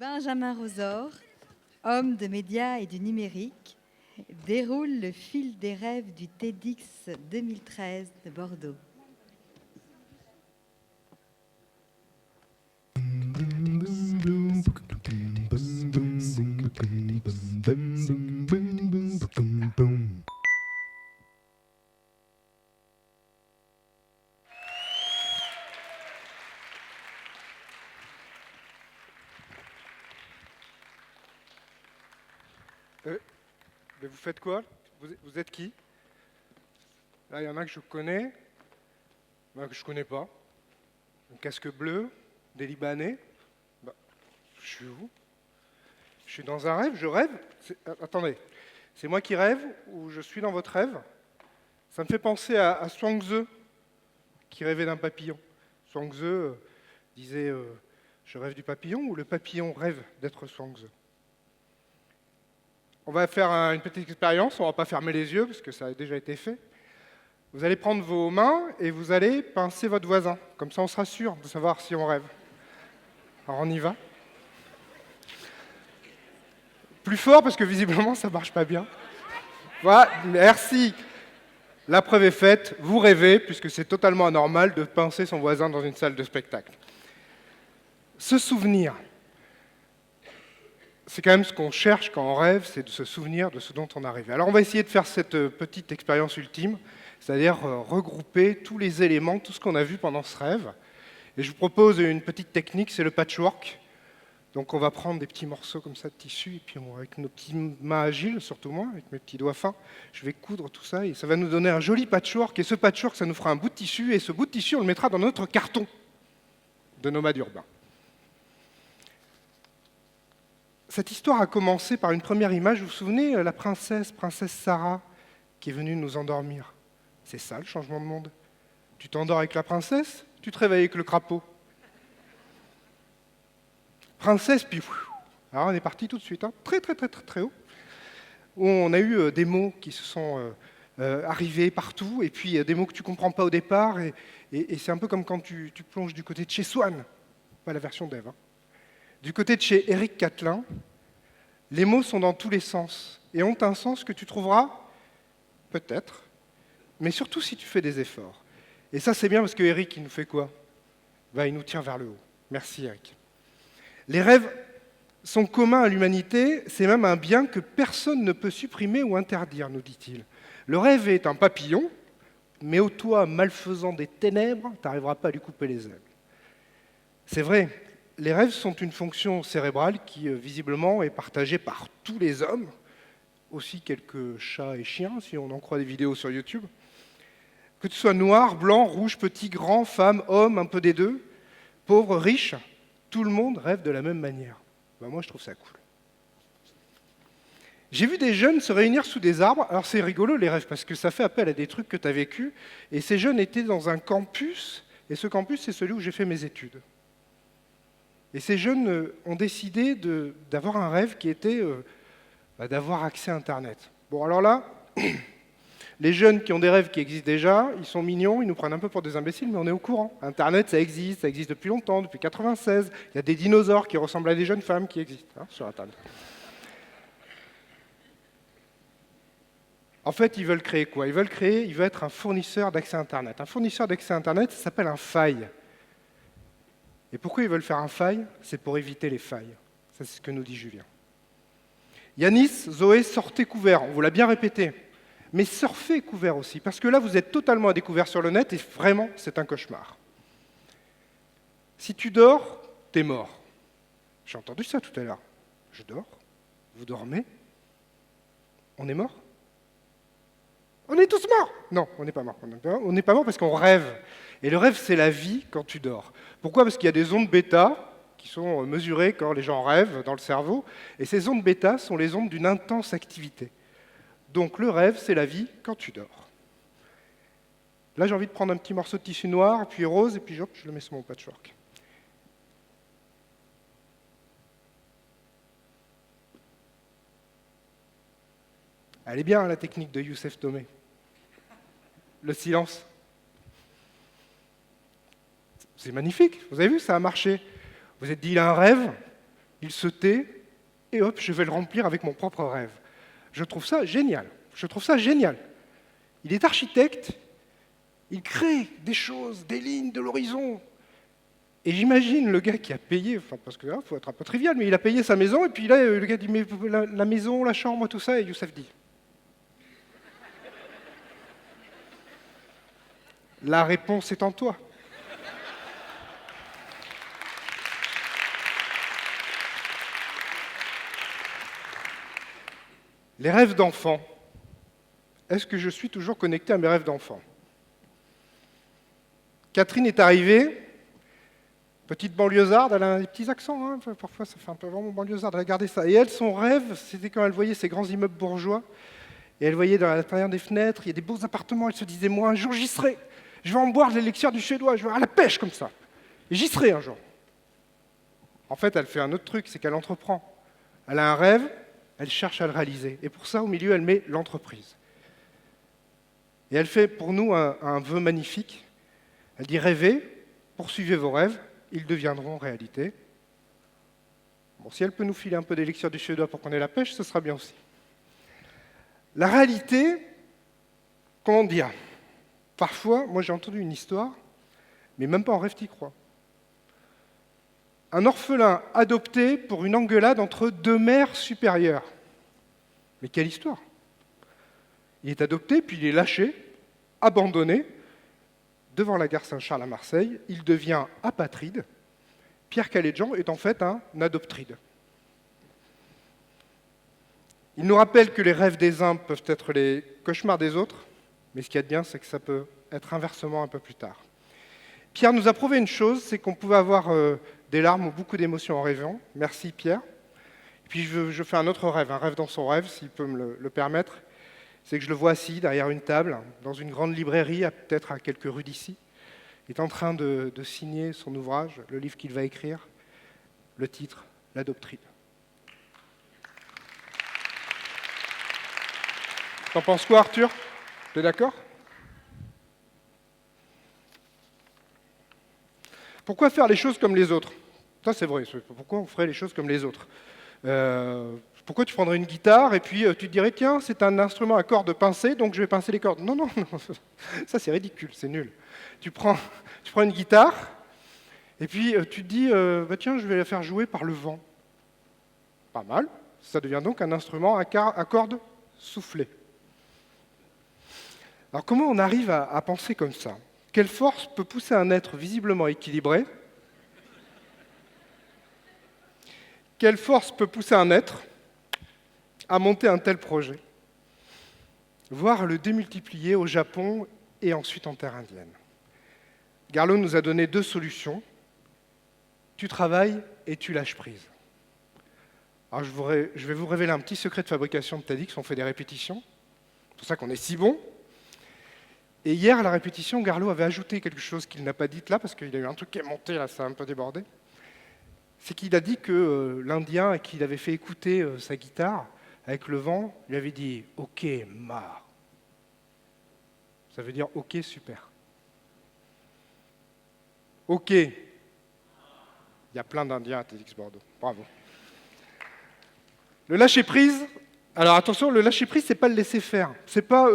Benjamin Rosor, homme de médias et du numérique, déroule le fil des rêves du TEDx 2013 de Bordeaux. Mais vous faites quoi? Vous êtes qui? Là, il y en a que je connais, il y en a que je connais pas. Un casque bleu, des Libanais. Bah, je suis où? Je suis dans un rêve, je rêve. Attendez, c'est moi qui rêve ou je suis dans votre rêve? Ça me fait penser à Zhuangzi, qui rêvait d'un papillon. Zhuangzi disait je rêve du papillon, ou le papillon rêve d'être Zhuangzi? On va faire une petite expérience, on ne va pas fermer les yeux parce que ça a déjà été fait. Vous allez prendre vos mains et vous allez pincer votre voisin. Comme ça, on sera sûr de savoir si on rêve. Alors, on y va. Plus fort parce que visiblement, ça ne marche pas bien. Voilà, merci. La preuve est faite, vous rêvez puisque c'est totalement anormal de pincer son voisin dans une salle de spectacle. Se souvenir. C'est quand même ce qu'on cherche quand on rêve, c'est de se souvenir de ce dont on a rêvé. Alors on va essayer de faire cette petite expérience ultime, c'est-à-dire regrouper tous les éléments, tout ce qu'on a vu pendant ce rêve. Et je vous propose une petite technique, c'est le patchwork. Donc on va prendre des petits morceaux comme ça de tissu, et puis avec nos petites mains agiles, surtout moi, avec mes petits doigts fins, je vais coudre tout ça, et ça va nous donner un joli patchwork. Et ce patchwork, ça nous fera un bout de tissu, et ce bout de tissu, on le mettra dans notre carton de nomade urbain. Cette histoire a commencé par une première image. Vous vous souvenez, la princesse Sarah, qui est venue nous endormir. C'est ça le changement de monde. Tu t'endors avec la princesse, tu te réveilles avec le crapaud. Princesse, puis... Alors on est parti tout de suite, hein, très haut. Où on a eu des mots qui se sont arrivés partout, et puis des mots que tu ne comprends pas au départ, et c'est un peu comme quand tu plonges du côté de chez Swann, pas la version d'Ève, hein. Du côté de chez Éric Catelin, les mots sont dans tous les sens et ont un sens que tu trouveras, peut-être, mais surtout si tu fais des efforts. Et ça, c'est bien parce que Éric, il nous fait quoi? Il nous tire vers le haut. Merci, Éric. Les rêves sont communs à l'humanité, c'est même un bien que personne ne peut supprimer ou interdire, nous dit-il. Le rêve est un papillon, mais au toit malfaisant des ténèbres, tu n'arriveras pas à lui couper les ailes. C'est vrai. Les rêves sont une fonction cérébrale qui, visiblement, est partagée par tous les hommes, aussi quelques chats et chiens, si on en croit des vidéos sur YouTube. Que tu sois noir, blanc, rouge, petit, grand, femme, homme, un peu des deux, pauvre, riche, tout le monde rêve de la même manière. Moi, je trouve ça cool. J'ai vu des jeunes se réunir sous des arbres. Alors, c'est rigolo, les rêves, parce que ça fait appel à des trucs que tu as vécus. Et ces jeunes étaient dans un campus, et ce campus, c'est celui où j'ai fait mes études. Et ces jeunes ont décidé d'avoir un rêve qui était d'avoir accès à Internet. Bon, alors là, les jeunes qui ont des rêves qui existent déjà, ils sont mignons, ils nous prennent un peu pour des imbéciles, mais on est au courant. Internet, ça existe depuis longtemps, depuis 1996. Il y a des dinosaures qui ressemblent à des jeunes femmes qui existent sur Internet. En fait, ils veulent créer quoi? Ils veulent être un fournisseur d'accès à Internet. Un fournisseur d'accès à Internet, ça s'appelle un faille. Et pourquoi ils veulent faire un faille? C'est pour éviter les failles. Ça, c'est ce que nous dit Julien. Yanis, Zoé, sortez couvert. On vous l'a bien répété. Mais surfez couvert aussi. Parce que là, vous êtes totalement à découvert sur le net et vraiment, c'est un cauchemar. Si tu dors, t'es mort. J'ai entendu ça tout à l'heure. Je dors. Vous dormez. On est mort? On est tous morts! Non, on n'est pas mort. On n'est pas mort parce qu'on rêve. Et le rêve, c'est la vie quand tu dors. Pourquoi? Parce qu'il y a des ondes bêta qui sont mesurées quand les gens rêvent dans le cerveau. Et ces ondes bêta sont les ondes d'une intense activité. Donc le rêve, c'est la vie quand tu dors. Là, j'ai envie de prendre un petit morceau de tissu noir, puis rose, et puis hop, je le mets sur mon patchwork. Elle est bien, la technique de Youssef Tomé. Le silence. C'est magnifique, vous avez vu, ça a marché. Vous êtes dit, il a un rêve, il se tait, et hop, je vais le remplir avec mon propre rêve. Je trouve ça génial. Je trouve ça génial. Il est architecte, il crée des choses, des lignes de l'horizon. Et j'imagine le gars qui a payé, enfin, parce que faut être un peu trivial, mais il a payé sa maison, et puis là, le gars dit, mais la maison, la chambre, tout ça, et Youssef dit, la réponse est en toi. Les rêves d'enfant. Est-ce que je suis toujours connecté à mes rêves d'enfant? Catherine est arrivée, petite banlieusarde, elle a des petits accents, hein, parfois ça fait un peu vraiment banlieusarde, elle a gardé ça. Et elle, son rêve, c'était quand elle voyait ces grands immeubles bourgeois, et elle voyait dans l'intérieur des fenêtres, il y a des beaux appartements, elle se disait, moi un jour j'y serai, je vais en boire de l'élixir du suédois, je vais à la pêche comme ça, et j'y serai un jour. En fait, elle fait un autre truc, c'est qu'elle entreprend. Elle a un rêve, elle cherche à le réaliser. Et pour ça, au milieu, elle met l'entreprise. Et elle fait pour nous un vœu magnifique. Elle dit, rêvez, poursuivez vos rêves, ils deviendront réalité. Bon, si elle peut nous filer un peu d'élixir du suédois pour qu'on ait la pêche, ce sera bien aussi. La réalité, comment dire? Parfois, moi j'ai entendu une histoire, mais même pas en rêve t'y crois. Un orphelin adopté pour une engueulade entre deux mères supérieures. Mais quelle histoire! Il est adopté, puis il est lâché, abandonné, devant la gare Saint-Charles à Marseille. Il devient apatride. Pierre Calédjan est en fait un adoptride. Il nous rappelle que les rêves des uns peuvent être les cauchemars des autres, mais ce qu'il y a de bien, c'est que ça peut être inversement un peu plus tard. Pierre nous a prouvé une chose, c'est qu'on pouvait avoir des larmes ou beaucoup d'émotions en rêvant. Merci Pierre. Et puis je fais un autre rêve, un rêve dans son rêve, s'il peut me le permettre. C'est que je le vois assis derrière une table, dans une grande librairie, peut-être à quelques rues d'ici. Il est en train de signer son ouvrage, le livre qu'il va écrire, le titre, l'adoptride. T'en penses quoi, Arthur? T'es d'accord? Pourquoi faire les choses comme les autres? Ça, c'est vrai. Pourquoi on ferait les choses comme les autres? Pourquoi tu prendrais une guitare et puis tu te dirais, tiens, c'est un instrument à cordes pincées, donc je vais pincer les cordes. Non, non, non, ça c'est ridicule, c'est nul. Tu prends une guitare et puis tu te dis, bah, tiens, je vais la faire jouer par le vent. Pas mal. Ça devient donc un instrument à cordes soufflées. Alors comment on arrive à penser comme ça? Quelle force peut pousser un être visiblement équilibré? Quelle force peut pousser un être à monter un tel projet, voire le démultiplier au Japon et ensuite en terre indienne? Garlot nous a donné deux solutions. Tu travailles et tu lâches prise. Alors je vais vous révéler un petit secret de fabrication de TEDx, on fait des répétitions, c'est pour ça qu'on est si bon. Et hier, à la répétition, Garlot avait ajouté quelque chose qu'il n'a pas dit là, parce qu'il y a eu un truc qui est monté, là, ça a un peu débordé. C'est qu'il a dit que l'Indien à qui il avait fait écouter sa guitare, avec le vent, lui avait dit « Ok, ma ». Ça veut dire « Ok, super ». Ok. Il y a plein d'Indiens à TEDx Bordeaux. Bravo. Le lâcher-prise, alors attention, le lâcher-prise, c'est pas le laisser faire. C'est pas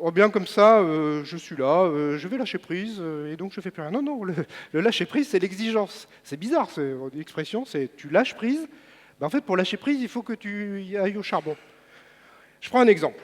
oh bien comme ça, je suis là, je vais lâcher prise, et donc je fais plus rien. Non, non, le lâcher-prise, c'est l'exigence. C'est bizarre, l'expression, c'est tu lâches prise. Ben, en fait, pour lâcher prise, il faut que tu y ailles au charbon. Je prends un exemple.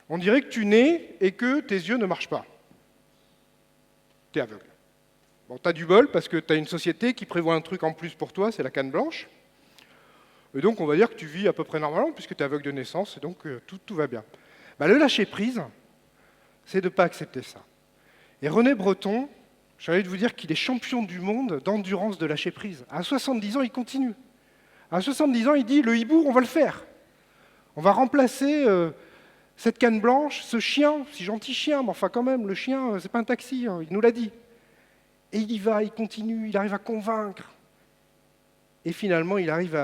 On dirait que tu nais et que tes yeux ne marchent pas. Tu es aveugle. Bon, tu as du bol parce que tu as une société qui prévoit un truc en plus pour toi, c'est la canne blanche. Et donc, on va dire que tu vis à peu près normalement puisque tu es aveugle de naissance, et donc tout va bien. Ben, le lâcher-prise, c'est de ne pas accepter ça. Et René Breton, j'ai envie de vous dire qu'il est champion du monde d'endurance de lâcher-prise. À 70 ans, il continue. À 70 ans, il dit, le hibou, on va le faire. On va remplacer cette canne blanche, ce chien, si gentil chien, mais enfin quand même, le chien, c'est pas un taxi, hein, il nous l'a dit. Et il y va, il continue, il arrive à convaincre. Et finalement, il arrive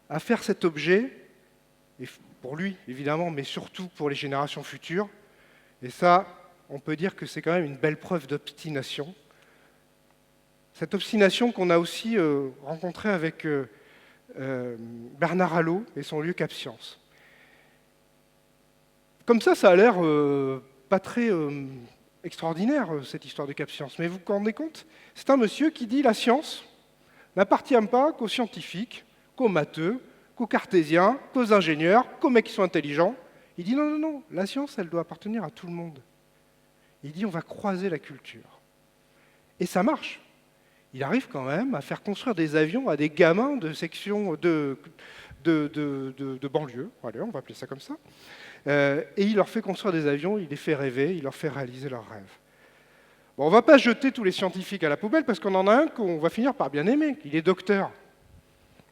à faire cet objet, et pour lui, évidemment, mais surtout pour les générations futures. Et ça, on peut dire que c'est quand même une belle preuve d'obstination. Cette obstination qu'on a aussi rencontrée avec Bernard Arnault et son lieu Cap Science. Comme ça a l'air pas très extraordinaire, cette histoire de Cap Science. Mais vous vous rendez compte? C'est un monsieur qui dit la science n'appartient pas qu'aux scientifiques, qu'aux matheux, qu'aux cartésiens, qu'aux ingénieurs, qu'aux mecs qui sont intelligents. Il dit non, non, non, la science, elle doit appartenir à tout le monde. Il dit on va croiser la culture. Et ça marche. Il arrive quand même à faire construire des avions à des gamins de sections de banlieue, allez, on va appeler ça comme ça. Et il leur fait construire des avions, il les fait rêver, il leur fait réaliser leurs rêves. Bon, on ne va pas jeter tous les scientifiques à la poubelle parce qu'on en a un qu'on va finir par bien aimer. Il est docteur.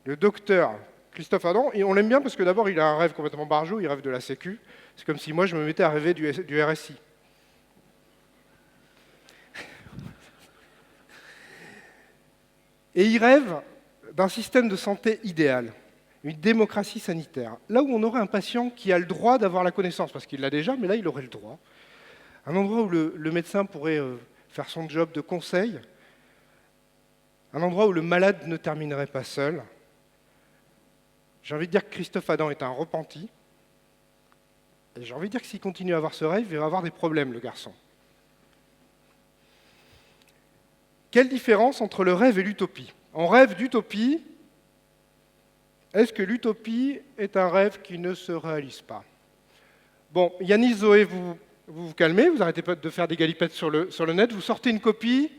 Le docteur Christophe Adam, et on l'aime bien parce que d'abord il a un rêve complètement barjot, il rêve de la Sécu. C'est comme si moi je me mettais à rêver du RSI. Et il rêve d'un système de santé idéal, une démocratie sanitaire, là où on aurait un patient qui a le droit d'avoir la connaissance, parce qu'il l'a déjà, mais là il aurait le droit. Un endroit où le médecin pourrait faire son job de conseil, un endroit où le malade ne terminerait pas seul. J'ai envie de dire que Christophe Adam est un repenti, et j'ai envie de dire que s'il continue à avoir ce rêve, il va avoir des problèmes, le garçon. Quelle différence entre le rêve et l'utopie? On rêve d'utopie. Est-ce que l'utopie est un rêve qui ne se réalise pas? Bon, Yanis, Zoé, vous calmez, vous arrêtez pas de faire des galipettes sur le net, vous sortez une copie,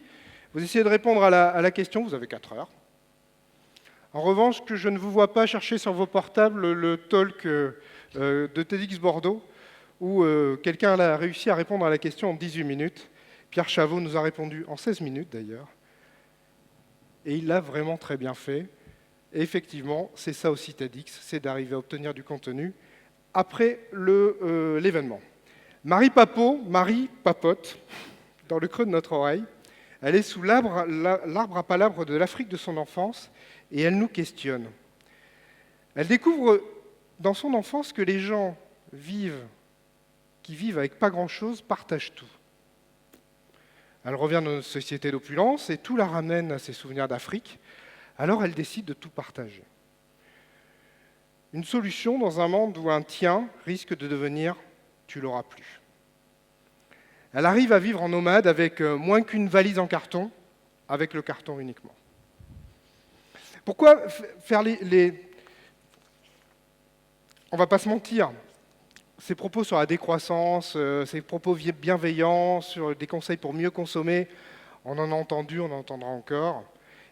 vous essayez de répondre à la question, vous avez 4 heures. En revanche, que je ne vous vois pas chercher sur vos portables le talk de TEDx Bordeaux, où quelqu'un a réussi à répondre à la question en 18 minutes. Pierre Chavot nous a répondu en 16 minutes d'ailleurs. Et il l'a vraiment très bien fait. Et effectivement, c'est ça aussi TEDx, c'est d'arriver à obtenir du contenu après l'événement. Marie papote dans le creux de notre oreille. Elle est sous l'arbre à palabres de l'Afrique de son enfance et elle nous questionne. Elle découvre dans son enfance que les gens qui vivent avec pas grand-chose partagent tout. Elle revient dans notre société d'opulence et tout la ramène à ses souvenirs d'Afrique. Alors elle décide de tout partager. Une solution dans un monde où un tien risque de devenir « tu l'auras plus ». Elle arrive à vivre en nomade avec moins qu'une valise en carton, avec le carton uniquement. Pourquoi faire On ne va pas se mentir, ces propos sur la décroissance, ces propos bienveillants, sur des conseils pour mieux consommer, on en a entendu, on en entendra encore.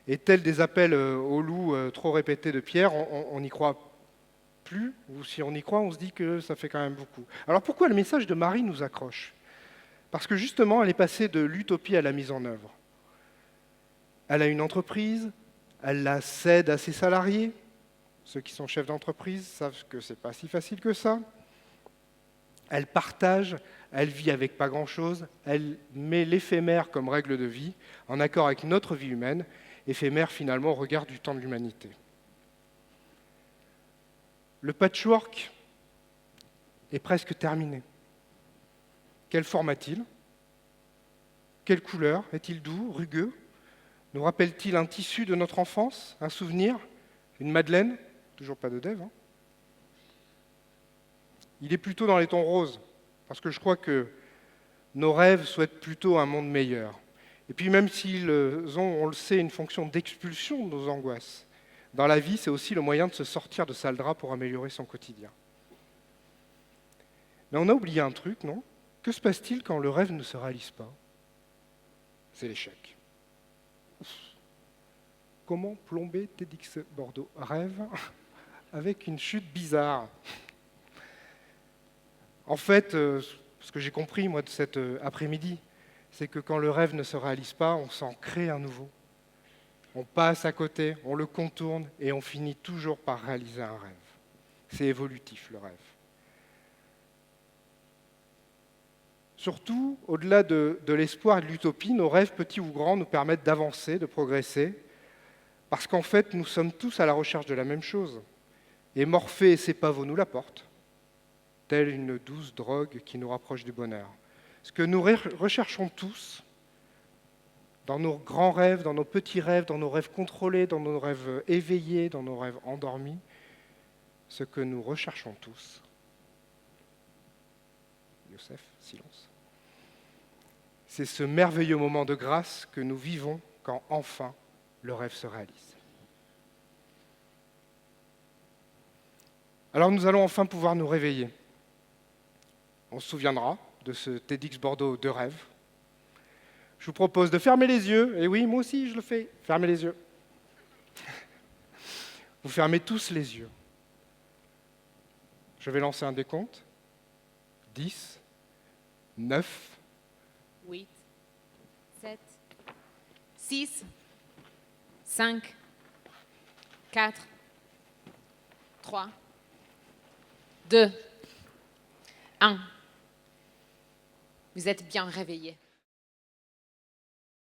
Et tels des appels au loup trop répétés de Pierre, on n'y croit plus, ou si on y croit, on se dit que ça fait quand même beaucoup. Alors pourquoi le message de Marie nous accroche? Parce que justement, elle est passée de l'utopie à la mise en œuvre. Elle a une entreprise, elle la cède à ses salariés. Ceux qui sont chefs d'entreprise savent que ce n'est pas si facile que ça. Elle partage, elle vit avec pas grand-chose, elle met l'éphémère comme règle de vie, en accord avec notre vie humaine, éphémère finalement au regard du temps de l'humanité. Le patchwork est presque terminé. Quelle forme a-t-il? Quelle couleur? Est-il doux, rugueux? Nous rappelle-t-il un tissu de notre enfance, un souvenir, une madeleine? Toujours pas de Dave, hein? Il est plutôt dans les tons roses, parce que je crois que nos rêves souhaitent plutôt un monde meilleur. Et puis même s'ils ont, on le sait, une fonction d'expulsion de nos angoisses, dans la vie, c'est aussi le moyen de se sortir de sale drap pour améliorer son quotidien. Mais on a oublié un truc, non? Que se passe-t-il quand le rêve ne se réalise pas? C'est l'échec. Comment plomber TEDx Bordeaux rêve avec une chute bizarre? En fait, ce que j'ai compris, moi, de cet après-midi, c'est que quand le rêve ne se réalise pas, on s'en crée un nouveau. On passe à côté, on le contourne et on finit toujours par réaliser un rêve. C'est évolutif, le rêve. Surtout, au-delà de l'espoir et de l'utopie, nos rêves, petits ou grands, nous permettent d'avancer, de progresser, parce qu'en fait, nous sommes tous à la recherche de la même chose. Et Morphée et ses pavots nous l'apportent, telle une douce drogue qui nous rapproche du bonheur. Ce que nous recherchons tous, dans nos grands rêves, dans nos petits rêves, dans nos rêves contrôlés, dans nos rêves éveillés, dans nos rêves endormis, ce que nous recherchons tous. Youssef, silence. C'est ce merveilleux moment de grâce que nous vivons quand enfin le rêve se réalise. Alors nous allons enfin pouvoir nous réveiller. On se souviendra de ce TEDx Bordeaux de rêve. Je vous propose de fermer les yeux, et oui, moi aussi je le fais, fermez les yeux. Vous fermez tous les yeux. Je vais lancer un décompte. 10, 9, 8, 7, 6, 5, 4, 3, 2, 1. Vous êtes bien réveillés.